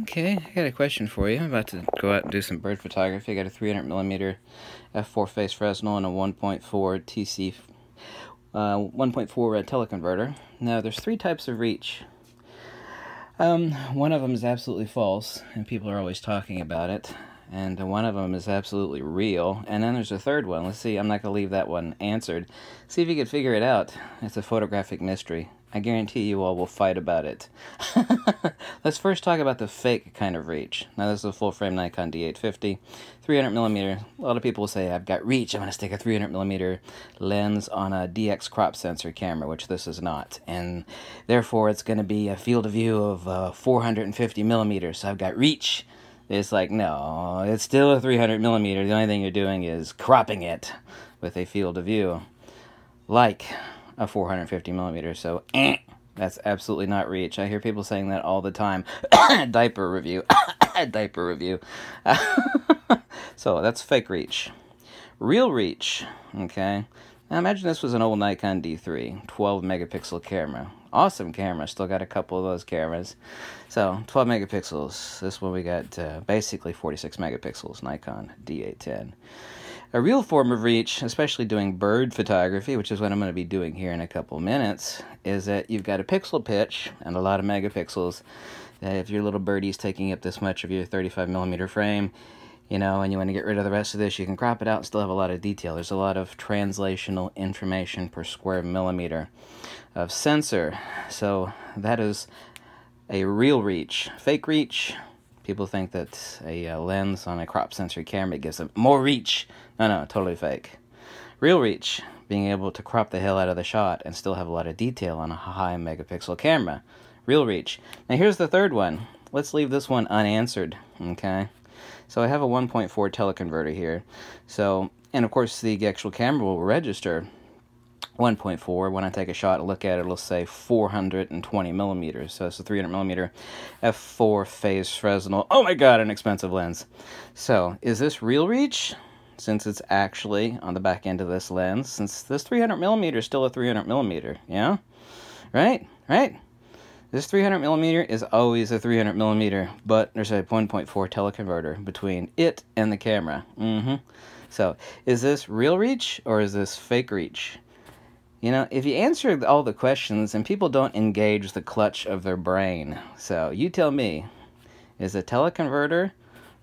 Okay, I got a question for you. I'm about to go out and do some bird photography. I got a 300mm f4 phase Fresnel and a 1.4 TC 1.4 teleconverter. Now, there's three types of reach. One of them is absolutely false, and people are always talking about it. And one of them is absolutely real. And then there's a third one. Let's see, I'm not going to leave that one answered. See if you can figure it out. It's a photographic mystery. I guarantee you all will fight about it. Let's first talk about the fake kind of reach. Now, this is a full-frame Nikon D850, 300mm. A lot of people will say, I've got reach. I'm going to stick a 300mm lens on a DX crop sensor camera, which this is not. And therefore, it's going to be a field of view of 450mm. So I've got reach. It's like, no, it's still a 300mm. The only thing you're doing is cropping it with a field of view like a 450mm. So, that's absolutely not reach. I hear people saying that all the time. Diaper review. Diaper review. So, that's fake reach. Real reach, okay? Now, imagine this was an old Nikon D3, 12 megapixel camera. Awesome camera, still got a couple of those cameras. So, 12 megapixels. This one we got basically 46 megapixels, Nikon D810. A real form of reach, especially doing bird photography, which is what I'm going to be doing here in a couple minutes, is that you've got a pixel pitch and a lot of megapixels. If your little birdie's taking up this much of your 35mm frame, you know, and you want to get rid of the rest of this, you can crop it out and still have a lot of detail. There's a lot of translational information per square millimeter of sensor. So that is a real reach. Fake reach, people think that a lens on a crop sensor camera gives them more reach. No, totally fake. Real reach, being able to crop the hell out of the shot and still have a lot of detail on a high megapixel camera. Real reach. Now here's the third one. Let's leave this one unanswered, okay? So I have a 1.4 teleconverter here. So, and of course the actual camera will register 1.4. When I take a shot and look at it, it'll say 420mm. So it's a 300mm f4 phase Fresnel. Oh my god, an expensive lens. So, is this real reach? Since it's actually on the back end of this lens, since this 300mm is still a 300mm, yeah? Right? This 300mm is always a 300mm, but there's a 1.4 teleconverter between it and the camera. So, is this real reach or is this fake reach? You know, if you answer all the questions, and people don't engage the clutch of their brain. So, you tell me, is a teleconverter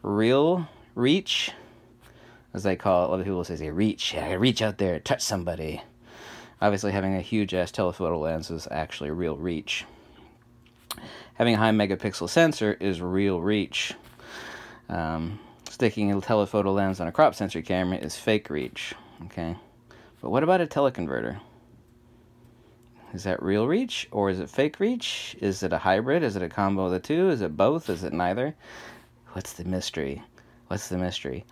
real reach? As they call it, a lot of people say, reach. Yeah, I gotta reach out there, touch somebody. Obviously, having a huge-ass telephoto lens is actually real reach. Having a high megapixel sensor is real reach. Sticking a telephoto lens on a crop sensor camera is fake reach. Okay, but what about a teleconverter? Is that real reach or is it fake reach? Is it a hybrid? Is it a combo of the two? Is it both? Is it neither? What's the mystery? What's the mystery?